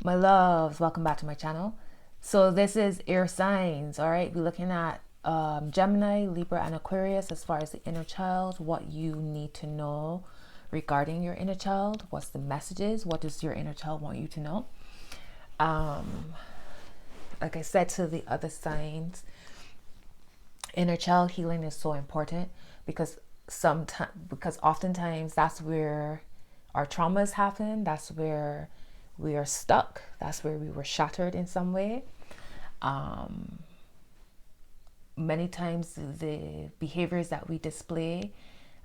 My loves, welcome back to my channel. So this is air signs. All right, we're looking at Gemini, Libra, and Aquarius as far as the inner child, what you need to know regarding your inner child, what's the messages, what does your inner child want you to know. Like I said to the other signs, inner child healing is so important because oftentimes that's where our traumas happen. That's where we are stuck. That's where we were shattered in some way. Many times the behaviors that we display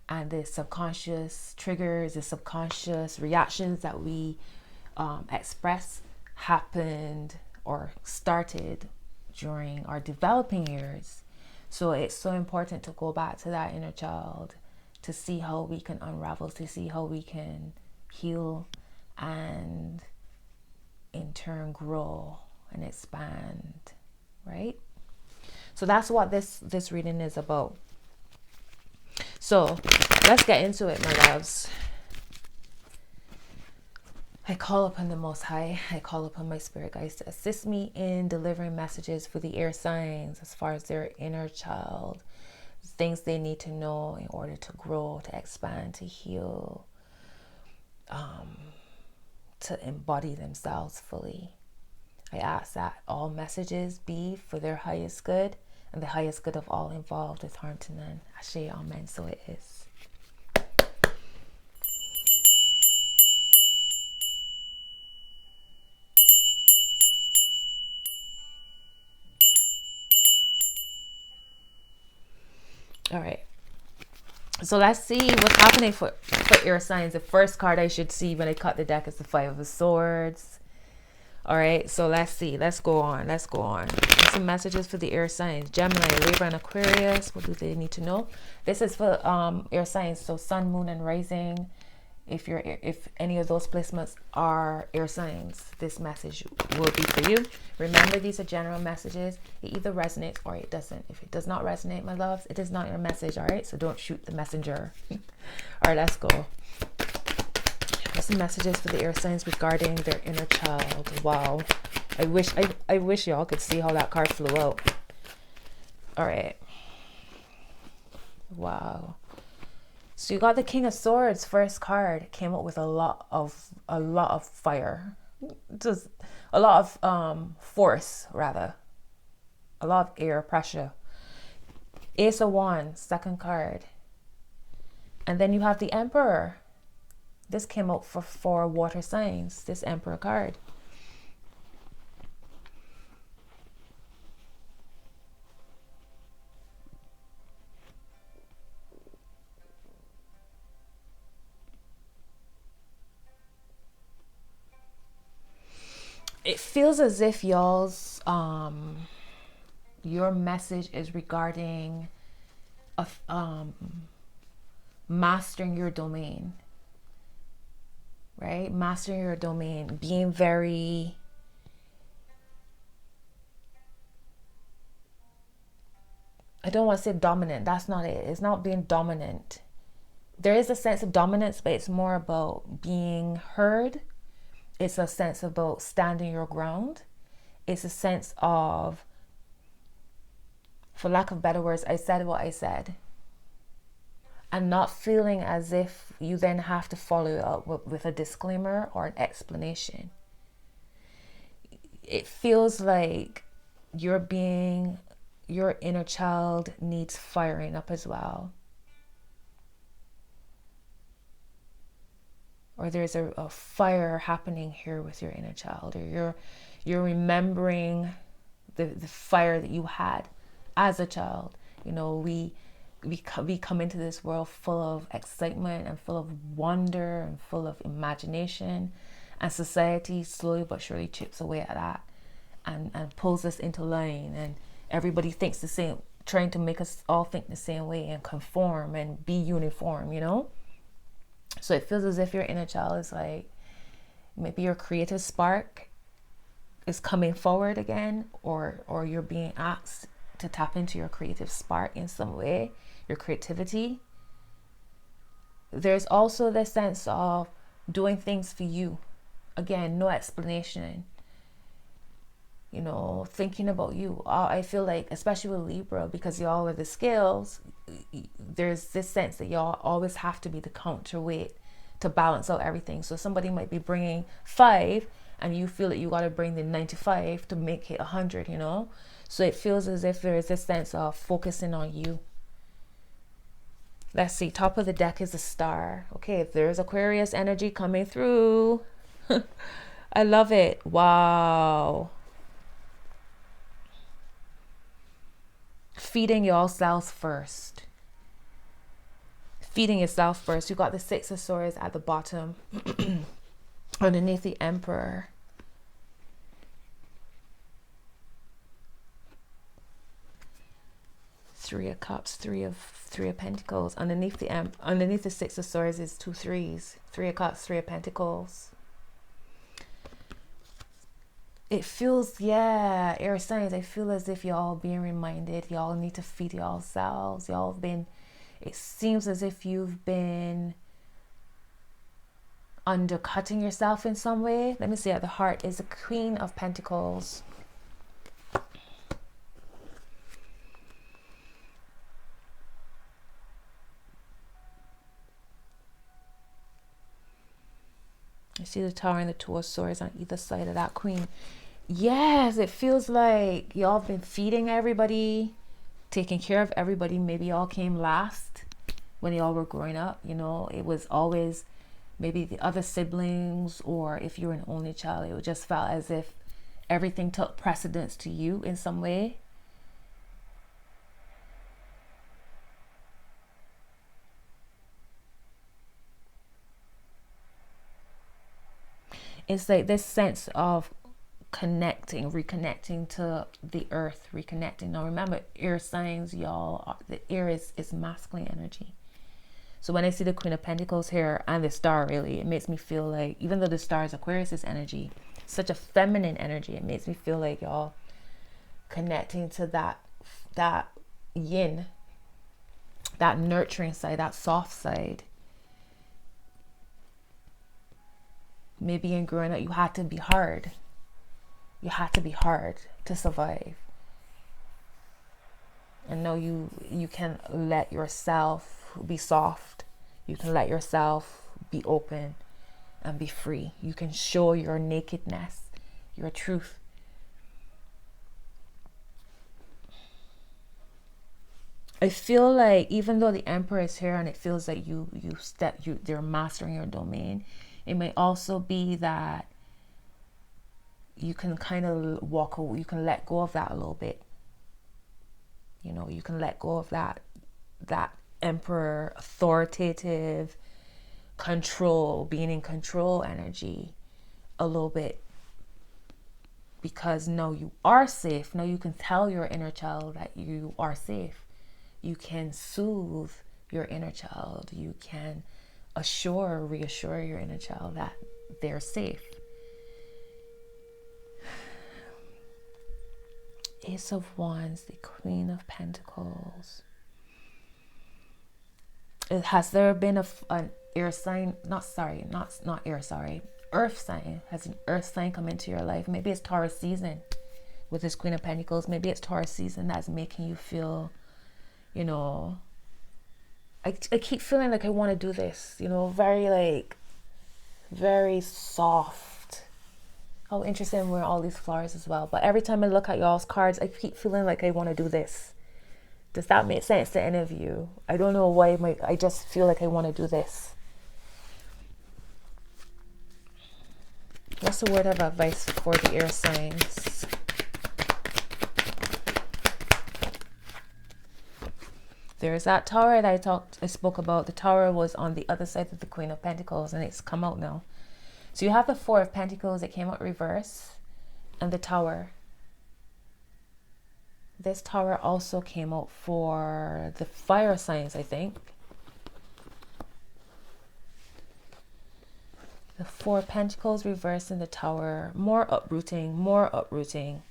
and the subconscious triggers, the subconscious reactions that we express happened or started during our developing years. So it's so important to go back to that inner child to see how we can unravel, to see how we can heal and in turn grow and expand, right? So that's what this reading is about. So let's get into it, my loves. I call upon the Most High. I call upon my spirit guides to assist me in delivering messages for the air signs as far as their inner child, things they need to know in order to grow, to expand, to heal, to embody themselves fully. I ask that all messages be for their highest good and the highest good of all involved, with harm to none. Ashe, amen. So it is. All right. So let's see what's happening for air signs. The first card I should see when I cut the deck is the Five of Swords. All right, so let's see. Let's go on. Some messages for the air signs. Gemini, Libra, and Aquarius. What do they need to know? This is for air signs. So sun, moon, and rising. If any of those placements are air signs, this message will be for you. Remember, these are general messages. It either resonates or it doesn't. If it does not resonate, my loves, it is not your message. All right, so don't shoot the messenger. All right, let's go. Some messages for the air signs regarding their inner child. Wow, I wish y'all could see how that card flew out. All right. Wow. So you got the King of Swords. First card came up with a lot of fire, just a lot of force, rather, a lot of air pressure. Ace of Wands, second card, and then you have the Emperor. This came out for water signs, this Emperor card. It feels as if y'all's your message is regarding mastering your domain. Right? Mastering your domain, being very I don't want to say dominant. That's not it. It's not being dominant. There is a sense of dominance, but it's more about being heard. It's a sense about standing your ground. It's a sense of, for lack of better words, I said what I said. And not feeling as if you then have to follow it up with a disclaimer or an explanation. It feels like your inner child needs firing up as well. Or there's a fire happening here with your inner child, or you're remembering the fire that you had as a child. You know, we come into this world full of excitement and full of wonder and full of imagination, and society slowly but surely chips away at that and pulls us into line, and everybody thinks the same, trying to make us all think the same way and conform and be uniform, you know. So it feels as if your inner child is like, maybe your creative spark is coming forward again, or you're being asked to tap into your creative spark in some way, your creativity. There's also the sense of doing things for you. Again, no explanation. you know, thinking about you. I feel like, especially with Libra, because y'all are the scales, there's this sense that y'all always have to be the counterweight to balance out everything. So somebody might be bringing 5 and you feel that you got to bring the 95 to make it 100, you know. So it feels as if there is this sense of focusing on you. Let's see, top of the deck is a star. Okay, if there's Aquarius energy coming through. I love it. Wow. Feeding yourselves first. Feeding yourself first. You got the 6 of Swords at the bottom. Underneath the Emperor. Three of Cups, three of Pentacles. Underneath the 6 of Swords is 2 threes. 3 of Cups, 3 of Pentacles. It feels, yeah, air signs, I feel as if y'all being reminded, y'all need to feed yourselves. Y'all have been, it seems as if you've been undercutting yourself in some way. Let me see, at the heart is the Queen of Pentacles. I see the Tower and the 2 of Swords on either side of that Queen. Yes, it feels like y'all have been feeding everybody, taking care of everybody. Maybe y'all came last when y'all were growing up. You know, it was always maybe the other siblings, or if you're an only child, it just felt as if everything took precedence to you in some way. It's like this sense of connecting, reconnecting to the earth, reconnecting. Now remember, air signs, y'all, the air is masculine energy. So when I see the Queen of Pentacles here and the star, really, it makes me feel like, even though the star is Aquarius's energy, such a feminine energy, it makes me feel like y'all connecting to that yin, that nurturing side, that soft side. Maybe in growing up, you had to be hard. You had to be hard to survive. And now you can let yourself be soft. You can let yourself be open and be free. You can show your nakedness, your truth. I feel like even though the Emperor is here and it feels like they're mastering your domain, it may also be that you can kind of walk away, you can let go of that a little bit. You know, you can let go of that Emperor authoritative control, being in control energy a little bit, because now you are safe. Now you can tell your inner child that you are safe. You can soothe your inner child. You can reassure your inner child that they're safe. Ace of Wands, the Queen of Pentacles. Has there been an air sign? Not air, sorry. Earth sign. Has an earth sign come into your life? Maybe it's Taurus season with this Queen of Pentacles. Maybe it's Taurus season that's making you feel, you know, I keep feeling like I want to do this, you know, very soft. Oh, interesting, we're all these flowers as well. But every time I look at y'all's cards, I keep feeling like I want to do this. Does that make sense to any of you? I don't know why I just feel like I want to do this. What's the word of advice for the air signs? There's that tower that I spoke about. The tower was on the other side of the Queen of Pentacles, and it's come out now. So you have the 4 of Pentacles that came out reverse, and the tower. This tower also came out for the fire signs, I think. The 4 of Pentacles reversed in the tower. More uprooting, more uprooting.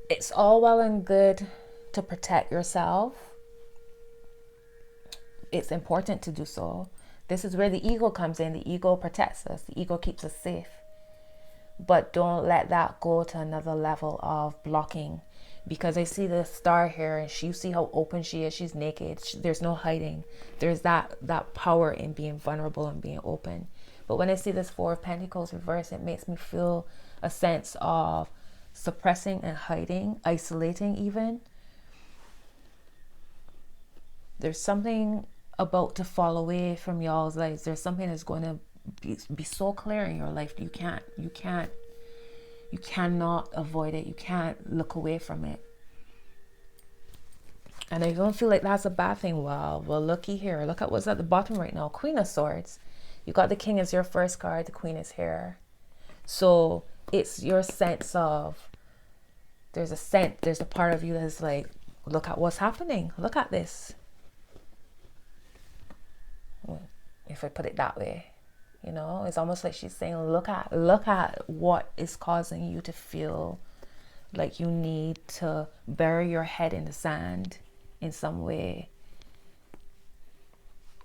It's all well and good to protect yourself. It's important to do so. This is where the ego comes in. The ego protects us. The ego keeps us safe. But don't let that go to another level of blocking. Because I see the star here, and you see how open she is. She's naked. There's no hiding. There's that power in being vulnerable and being open. But when I see this Four of Pentacles reverse, it makes me feel a sense of suppressing and hiding, isolating even. There's something about to fall away from y'all's lives. There's something that's going to be so clear in your life. You cannot avoid it. You can't look away from it. And I don't feel like that's a bad thing. Well, looky here. Look at what's at the bottom right now. Queen of Swords. You got the King as your first card. The Queen is here. So it's your sense of, there's a part of you that's like, look at what's happening. Look at this. If I put it that way, you know, it's almost like she's saying, look at what is causing you to feel like you need to bury your head in the sand in some way.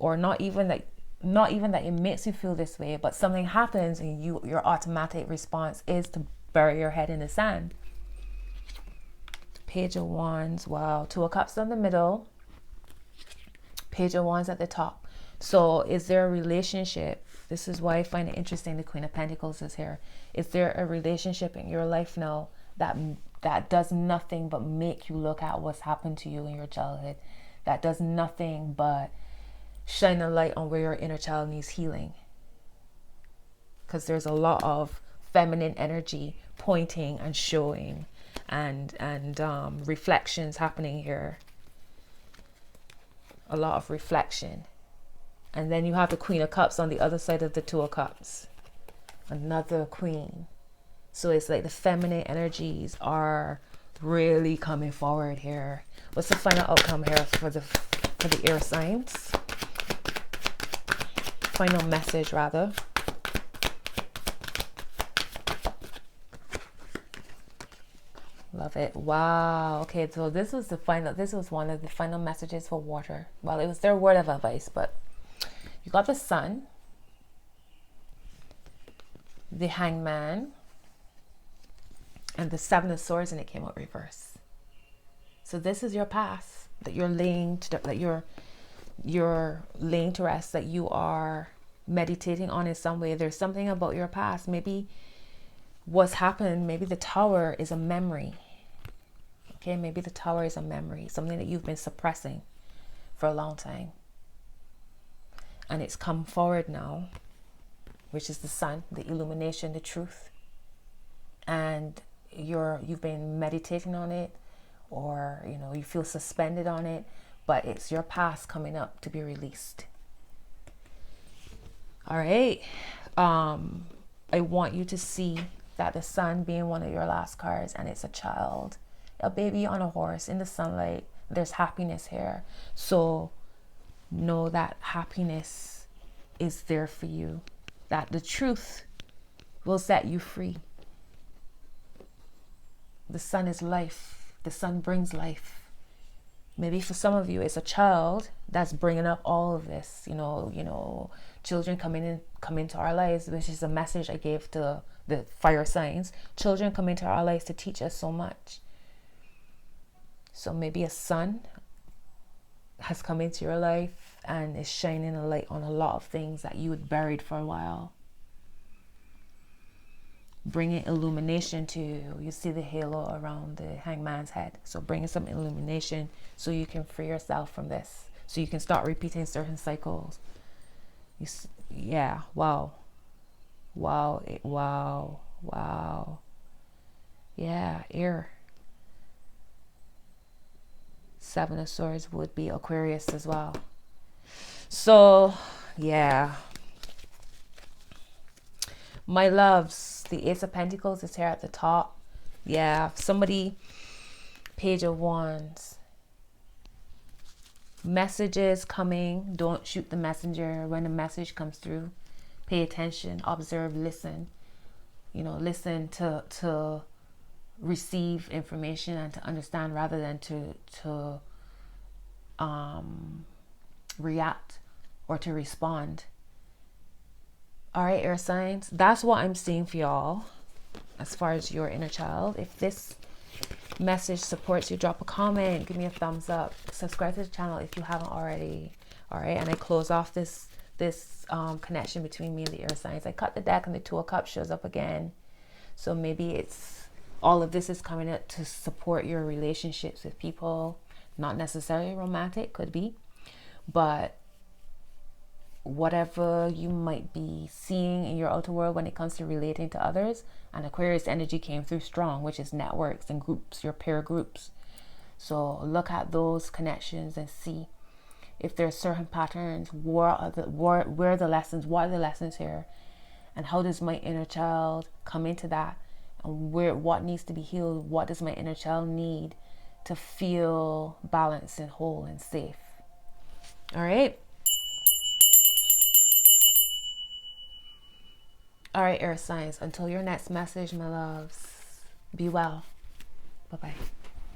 Or not even that it makes you feel this way, but something happens and your automatic response is to bury your head in the sand. Page of Wands. Wow. Two of Cups in the middle. Page of Wands at the top. So is there a relationship? This is why I find it interesting. The Queen of Pentacles is here. Is there a relationship in your life now that does nothing but make you look at what's happened to you in your childhood? That does nothing but shine a light on where your inner child needs healing? Because there's a lot of feminine energy pointing and showing and reflections happening here. A lot of reflection. And then you have the Queen of Cups on the other side of the Two of Cups. Another queen. So it's like the feminine energies are really coming forward here. What's the final outcome here for the air signs? Final message, rather. Love it. Wow. Okay, so this was one of the final messages for water. Well, it was their word of advice, but you got the Sun, the Hangman, and the Seven of Swords, and it came out reverse. So this is your past that you're laying to rest, that you are meditating on in some way. There's something about your past. Maybe what's happened, maybe the Tower is a memory. Okay, maybe the Tower is a memory, something that you've been suppressing for a long time. And it's come forward now, which is the Sun, the illumination, the truth. And you've been meditating on it, or you feel suspended on it, but it's your past coming up to be released. All right. I want you to see that the Sun being one of your last cards, and it's a child, a baby on a horse in the sunlight. There's happiness here. So know that happiness is there for you, that the truth will set you free. The Sun is life. The Sun brings life. Maybe for some of you, it's a child that's bringing up all of this. Children come into our lives, which is a message I gave to the fire signs. Children come into our lives to teach us so much. So maybe a son has come into your life and is shining a light on a lot of things that you had buried for a while. Bringing illumination to you. You see the halo around the hangman's head. So bringing some illumination so you can free yourself from this. So you can start repeating certain cycles. Yeah, wow. Wow, wow, wow. Yeah, air. Seven of Swords would be Aquarius as well. So, yeah. My loves, the Ace of Pentacles is here at the top. Yeah, somebody, Page of Wands. Messages coming. Don't shoot the messenger when a message comes through. Pay attention, observe, listen. Listen to receive information and to understand rather than to react or to respond. All right, air signs. That's what I'm seeing for y'all as far as your inner child. If this message supports you, drop a comment, give me a thumbs up, subscribe to the channel if you haven't already. All right, and I close off this connection between me and the air signs. I cut the deck and the Two of Cups shows up again. So maybe it's all of this is coming up to support your relationships with people, not necessarily romantic, could be, but whatever you might be seeing in your outer world when it comes to relating to others. And Aquarius energy came through strong, which is networks and groups, your peer groups. So look at those connections and see if there's certain patterns. Where are the lessons? What are the lessons here? And how does my inner child come into that? And what needs to be healed? What does my inner child need to feel balanced and whole and safe? All right. All right, air signs. Until your next message, my loves. Be well. Bye-bye.